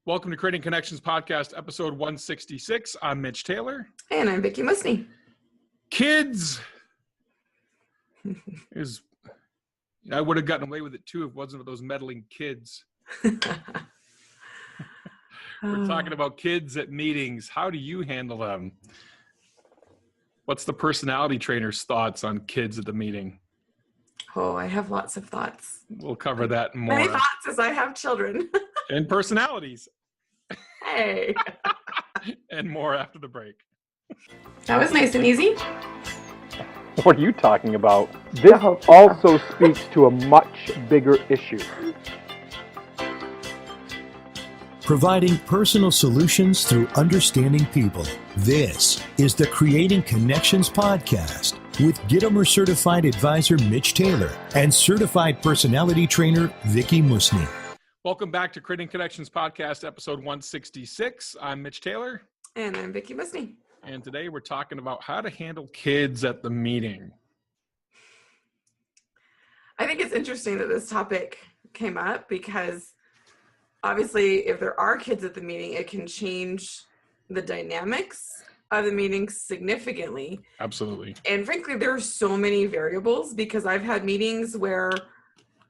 Welcome to Creating Connections Podcast, episode 166. I'm Mitch Taylor. And I'm Vicki Musney. Kids I would have gotten away with it too if it wasn't for those meddling kids. We're talking about kids at meetings. How do you handle them? What's the personality trainer's thoughts on kids at the meeting? Oh, I have lots of thoughts. We'll cover that more. Many thoughts as I have children. And personalities. Hey. And more after the break. That was nice and easy. What are you talking about? This also speaks to a much bigger issue. Providing personal solutions through understanding people. This is the Creating Connections Podcast with Gitomer Certified Advisor Mitch Taylor and Certified Personality Trainer Vicki Musney. Welcome back to Creating Connections Podcast, episode 166. I'm Mitch Taylor. And I'm Vicki Musney. And today we're talking about how to handle kids at the meeting. I think it's interesting that this topic came up because obviously if there are kids at the meeting, it can change the dynamics of the meeting significantly. Absolutely. And frankly, there are so many variables because I've had meetings where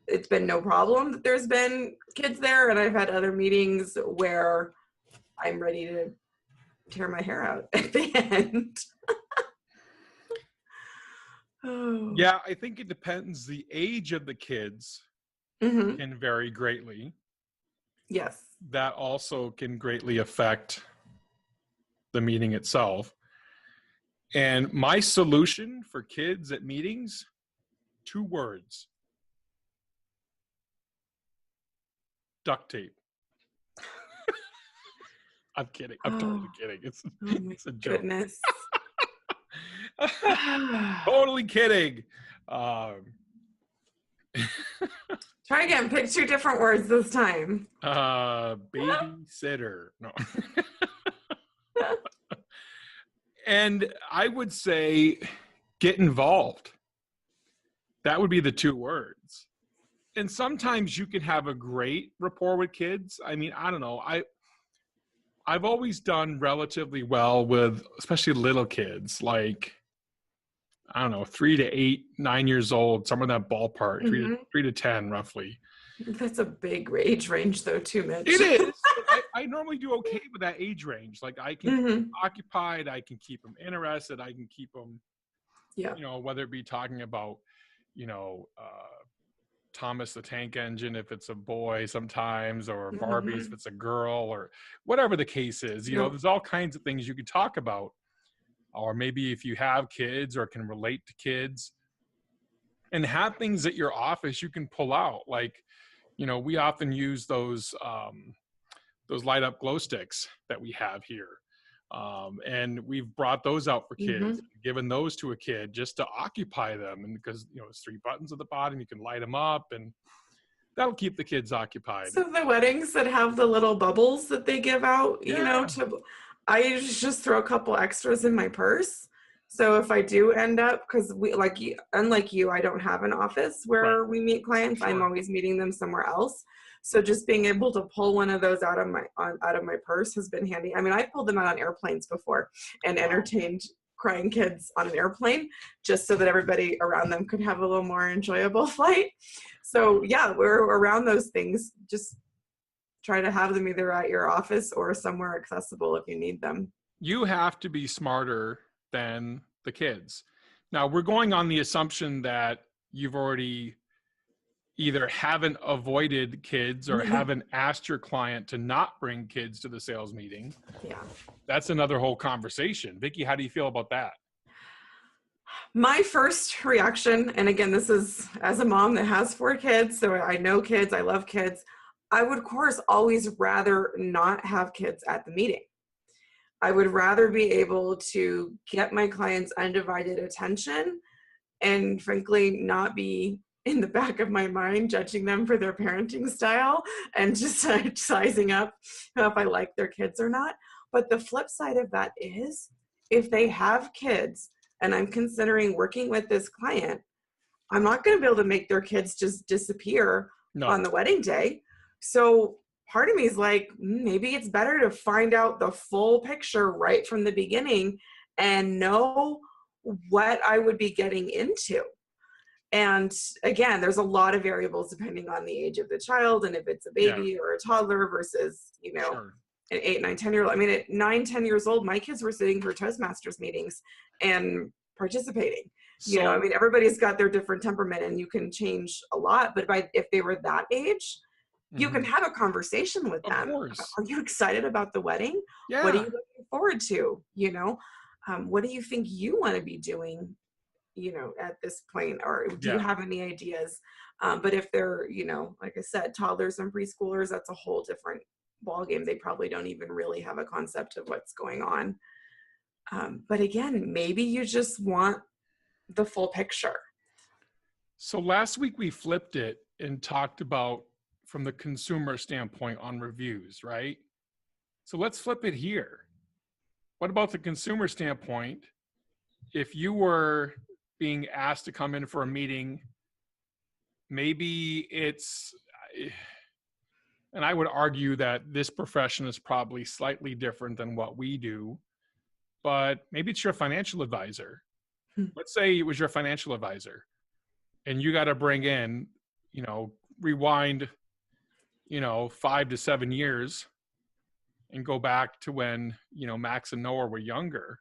it's been no problem that there's been kids there. And I've had other meetings where I'm ready to tear my hair out at the end. Oh. Yeah, I think it depends. The age of the kids can vary greatly. Yes. That also can greatly affect the meeting itself. And my solution for kids at meetings, 2 words. Duct tape. I'm kidding. I'm totally kidding. It's a joke. Goodness. Totally kidding. Try again. Pick 2 different words this time. Babysitter. No. And I would say get involved. That would be the 2 words. And sometimes you can have a great rapport with kids. I mean, I don't know. I've always done relatively well with especially little kids, like, I don't know, 3 to 8, 9 years old, somewhere in that ballpark, 3 to 10 roughly. That's a big age range though too, Mitch. It is. I normally do okay with that age range. Like I can keep them occupied, I can keep them interested, I can keep them, whether it be talking about, Thomas the Tank Engine if it's a boy sometimes, or Barbies if it's a girl, or whatever the case is. There's all kinds of things you could talk about. Or maybe if you have kids or can relate to kids and have things at your office you can pull out. Like, we often use those light up glow sticks that we have here. And we've brought those out for kids, given those to a kid just to occupy them. And because, it's 3 buttons at the bottom, you can light them up and that'll keep the kids occupied. So the weddings that have the little bubbles that they give out, I usually just throw a couple extras in my purse. So if I do end up, because unlike you, I don't have an office where we meet clients. Sure. I'm always meeting them somewhere else. So just being able to pull one of those out of my purse has been handy. I mean, I've pulled them out on airplanes before and entertained crying kids on an airplane just so that everybody around them could have a little more enjoyable flight. So yeah, we're around those things. Just try to have them either at your office or somewhere accessible if you need them. You have to be smarter than the kids. Now, we're going on the assumption that you've already either haven't avoided kids or haven't asked your client to not bring kids to the sales meeting. Yeah. That's another whole conversation. Vicki, how do you feel about that? My first reaction, and again, this is as a mom that has 4 kids, so I know kids, I love kids. I would, of course, always rather not have kids at the meeting. I would rather be able to get my clients' undivided attention and frankly not be in the back of my mind judging them for their parenting style and just sizing up if I like their kids or not. But the flip side of that is if they have kids and I'm considering working with this client, I'm not going to be able to make their kids just disappear on the wedding day. So part of me is like, maybe it's better to find out the full picture right from the beginning and know what I would be getting into. And again, there's a lot of variables depending on the age of the child and if it's a baby or a toddler versus, Sure. an 8, 9, 10-year-old. I mean, at 9, 10 years old, my kids were sitting for Toastmasters meetings and participating. So, I mean, everybody's got their different temperament and you can change a lot, but if they were that age, you can have a conversation with of them. course. Are you excited about the wedding? Yeah. What are you looking forward to? What do you think you want to be doing, at this point? Or do you have any ideas? But if they're, like I said, toddlers and preschoolers, that's a whole different ballgame. They probably don't even really have a concept of what's going on. But again, maybe you just want the full picture. So last week we flipped it and talked about from the consumer standpoint on reviews, right? So let's flip it here. What about the consumer standpoint? If you were being asked to come in for a meeting, maybe it's, and I would argue that this profession is probably slightly different than what we do, but maybe it's your financial advisor. Let's say it was your financial advisor and you got to bring in, rewind, 5 to 7 years and go back to when, Max and Noah were younger.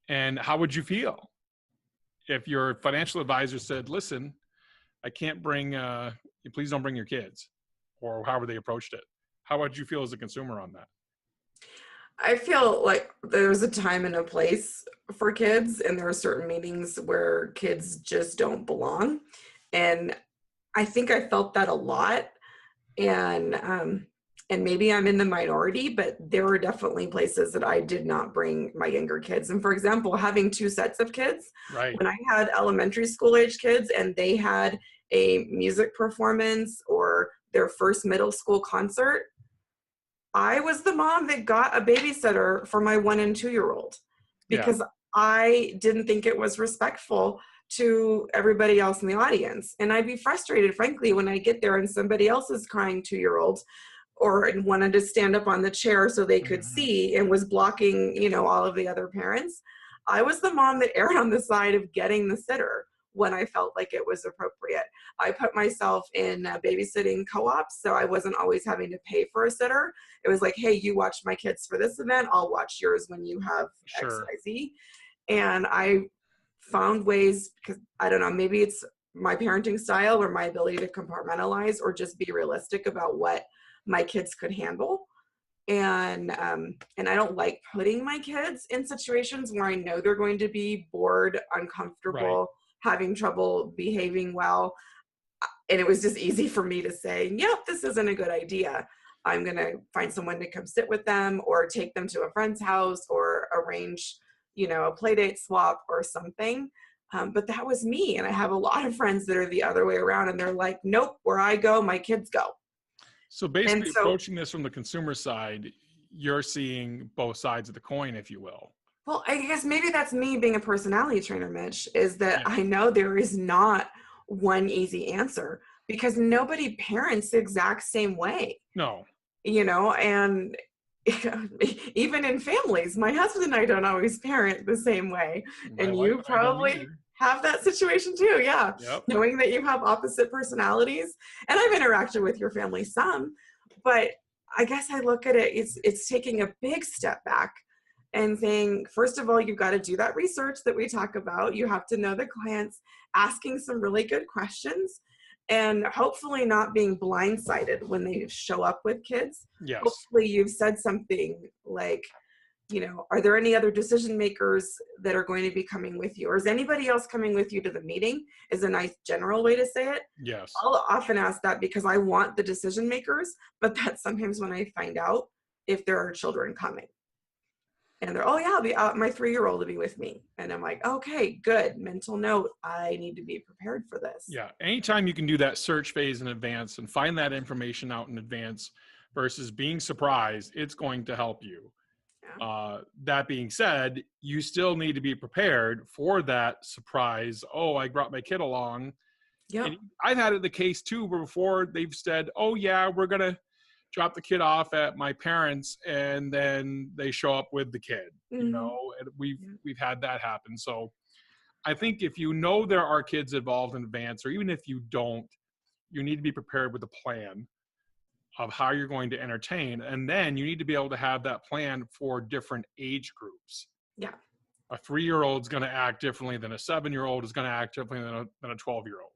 And how would you feel if your financial advisor said, listen, I can't bring, please don't bring your kids, or however they approached it? How would you feel as a consumer on that? I feel like there's a time and a place for kids, and there are certain meetings where kids just don't belong. And I think I felt that a lot. And maybe I'm in the minority, but there were definitely places that I did not bring my younger kids. And for example, having 2 sets of kids, Right. When I had elementary school age kids and they had a music performance or their first middle school concert, I was the mom that got a babysitter for my 1 and 2-year-old because I didn't think it was respectful to everybody else in the audience. And I'd be frustrated, frankly, when I get there and somebody else is crying 2-year-old or wanted to stand up on the chair so they could see and was blocking, all of the other parents. I was the mom that erred on the side of getting the sitter when I felt like it was appropriate. I put myself in babysitting co-ops, so I wasn't always having to pay for a sitter. It was like, hey, you watch my kids for this event, I'll watch yours when you have XYZ. And I found ways, because I don't know, maybe it's my parenting style or my ability to compartmentalize or just be realistic about what my kids could handle. And I don't like putting my kids in situations where I know they're going to be bored, uncomfortable, having trouble behaving well. And it was just easy for me to say, yep, this isn't a good idea. I'm going to find someone to come sit with them or take them to a friend's house or arrange, a play date swap or something. But that was me. And I have a lot of friends that are the other way around and they're like, nope, where I go, my kids go. So basically approaching this from the consumer side, you're seeing both sides of the coin, if you will. Well, I guess maybe that's me being a personality trainer, Mitch, is that I know there is not one easy answer because nobody parents the exact same way. No. And even in families, my husband and I don't always parent the same way. And you probably have that situation too. Yeah. Yep. Knowing that you have opposite personalities. And I've interacted with your family some, but I guess I look at it, it's taking a big step back and saying, first of all, you've got to do that research that we talk about. You have to know the clients, asking some really good questions, and hopefully not being blindsided when they show up with kids. Yes. Hopefully you've said something like, are there any other decision makers that are going to be coming with you? Or is anybody else coming with you to the meeting? Is a nice general way to say it. Yes. I'll often ask that because I want the decision makers, but that's sometimes when I find out if there are children coming. And they're, oh yeah, I'll be my 3-year-old will be with me. And I'm like, okay, good. Mental note. I need to be prepared for this. Yeah. Anytime you can do that search phase in advance and find that information out in advance versus being surprised, it's going to help you. Yeah. That being said, you still need to be prepared for that surprise. Oh, I brought my kid along. Yeah. I've had it the case too, where before they've said, oh yeah, we're going to drop the kid off at my parents and then they show up with the kid, you know, and we've had that happen. So I think if you know there are kids involved in advance, or even if you don't, you need to be prepared with a plan of how you're going to entertain. And then you need to be able to have that plan for different age groups. Yeah. A 3-year-old is going to act differently than a 7-year-old is going to act differently than a 12-year-old.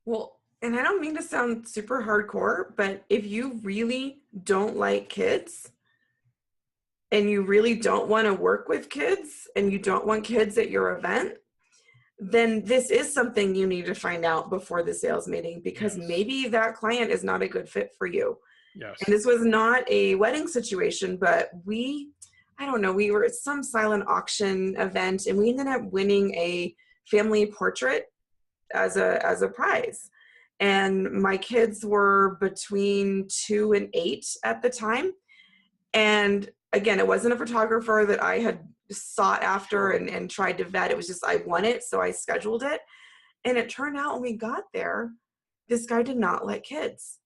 Well, and I don't mean to sound super hardcore, but if you really don't like kids and you really don't want to work with kids and you don't want kids at your event, then this is something you need to find out before the sales meeting, because maybe that client is not a good fit for you. Yes. And this was not a wedding situation, but I don't know, we were at some silent auction event and we ended up winning a family portrait as a prize. And my kids were between 2 and 8 at the time. And again, it wasn't a photographer that I had sought after and tried to vet. It was just, I won it, so I scheduled it. And it turned out when we got there, this guy did not like kids.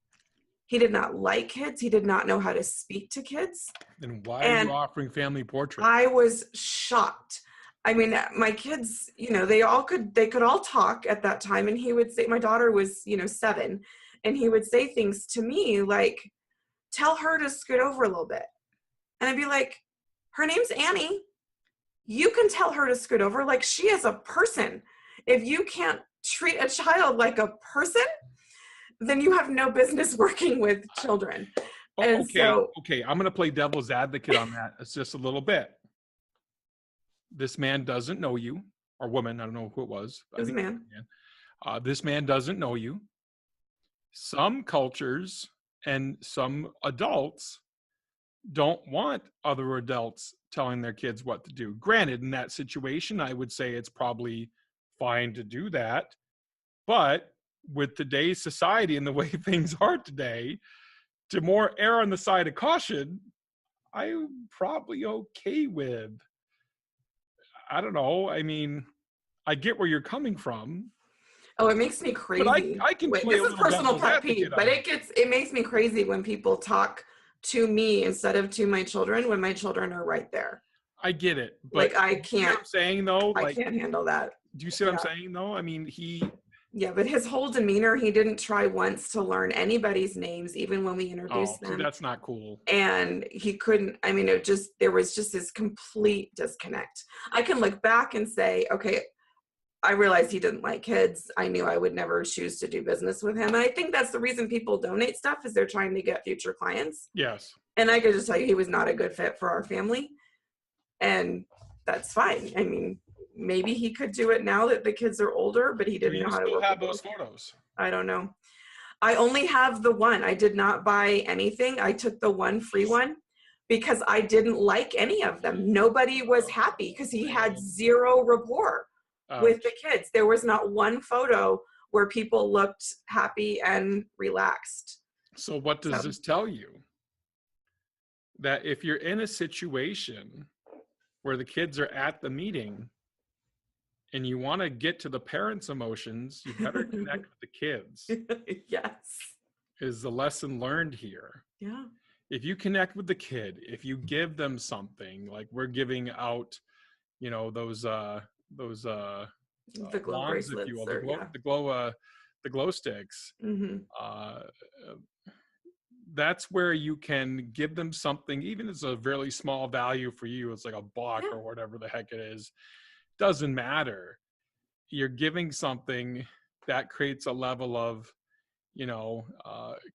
He did not like kids. He did not know how to speak to kids. Then why are you offering family portraits? I was shocked. I mean, my kids, you know, they could all talk at that time. And he would say, my daughter was, 7, and he would say things to me like, tell her to scoot over a little bit. And I'd be like, her name's Annie. You can tell her to scoot over. Like, she is a person. If you can't treat a child like a person, then you have no business working with children. And okay. I'm going to play devil's advocate on that. It's just a little bit. This man doesn't know you, or woman. I don't know who it was. It was a man. This man doesn't know you. Some cultures and some adults don't want other adults telling their kids what to do. Granted, in that situation, I would say it's probably fine to do that. But with today's society and the way things are today, to more err on the side of caution, I'm probably okay with. I don't know. I mean, I get where you're coming from. Oh, it makes me crazy. But I can play this is personal pet peeve, but it makes me crazy when people talk to me instead of to my children when my children are right there. I get it. But I can't. You know what I'm saying though, I can't handle that. Do you see what I'm saying though? I mean, Yeah, but his whole demeanor, he didn't try once to learn anybody's names, even when we introduced them. That's not cool. And he couldn't, I mean, there was just this complete disconnect. I can look back and say, okay, I realized he didn't like kids. I knew I would never choose to do business with him. And I think that's the reason people donate stuff, is they're trying to get future clients. Yes. And I could just tell you, he was not a good fit for our family. And that's fine. I mean, maybe he could do it now that the kids are older, but he didn't know how to work. Have those photos? I don't know. I only have the one. I did not buy anything. I took the one free one because I didn't like any of them. Nobody was happy because he had zero rapport with the kids. There was not one photo where people looked happy and relaxed. So what does this tell you? That if you're in a situation where the kids are at the meeting and you want to get to the parents' emotions, you better connect with the kids. Yes. Is the lesson learned here. Yeah. If you connect with the kid, if you give them something, like we're giving out, those the glow wands, bracelets, if you will, the glow sticks. Mm-hmm. That's where you can give them something, even if it's a really small value for you. It's like a buck or whatever the heck it is. Doesn't matter. You're giving something that creates a level of,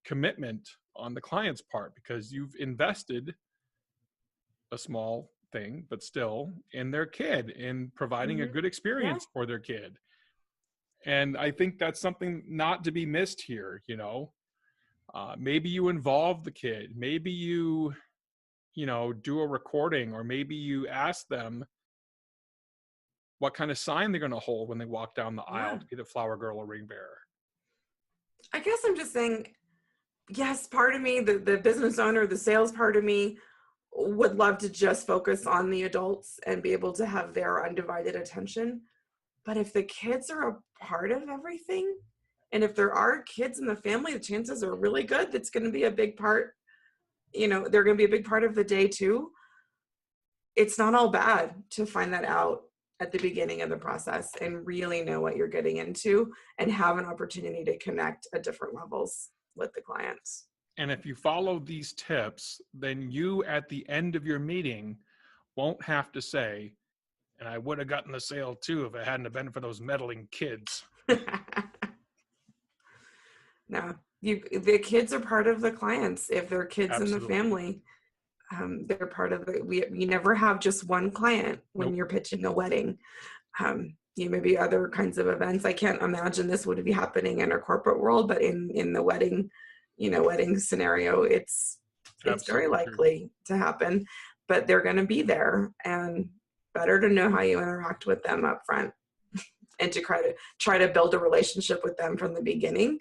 commitment on the client's part, because you've invested a small thing, but still, in their kid, in providing a good experience for their kid. And I think that's something not to be missed here. Maybe you involve the kid. Maybe you, do a recording, or maybe you ask them what kind of sign they're going to hold when they walk down the aisle to be the flower girl or ring bearer. I guess I'm just saying, yes, part of me, the business owner, the sales part of me, would love to just focus on the adults and be able to have their undivided attention. But if the kids are a part of everything, And if there are kids in the family, the chances are really good that's going to be a big part. They're going to be a big part of the day too. It's not all bad to find that out at the beginning of the process and really know what you're getting into and have an opportunity to connect at different levels with the clients. And if you follow these tips, then you at the end of your meeting won't have to say, and I would have gotten the sale too if it hadn't have been for those meddling kids. No, the kids are part of the clients. If they're kids Absolutely. in the family, they're part of you never have just one client when Nope. you're pitching a wedding. Maybe other kinds of events. I can't imagine this would be happening in our corporate world, but in the wedding, wedding scenario, it's very likely to happen, but they're going to be there, and better to know how you interact with them up front and to try to build a relationship with them from the beginning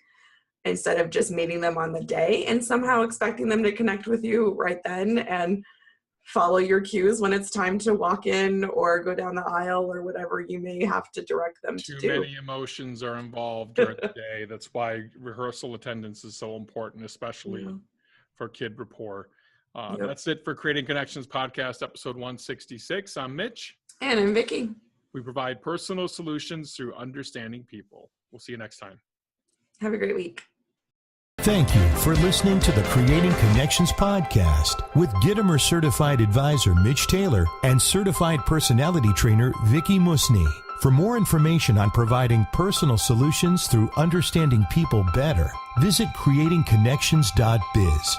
instead of just meeting them on the day and somehow expecting them to connect with you right then and follow your cues when it's time to walk in or go down the aisle or whatever you may have to direct them to do. Too many emotions are involved during the day. That's why rehearsal attendance is so important, especially for kid rapport. That's it for Creating Connections Podcast, episode 166. I'm Mitch. And I'm Vicki. We provide personal solutions through understanding people. We'll see you next time. Have a great week. Thank you for listening to the Creating Connections Podcast with Gittimer Certified Advisor Mitch Taylor and Certified Personality Trainer Vicki Musni. For more information on providing personal solutions through understanding people better, visit creatingconnections.biz.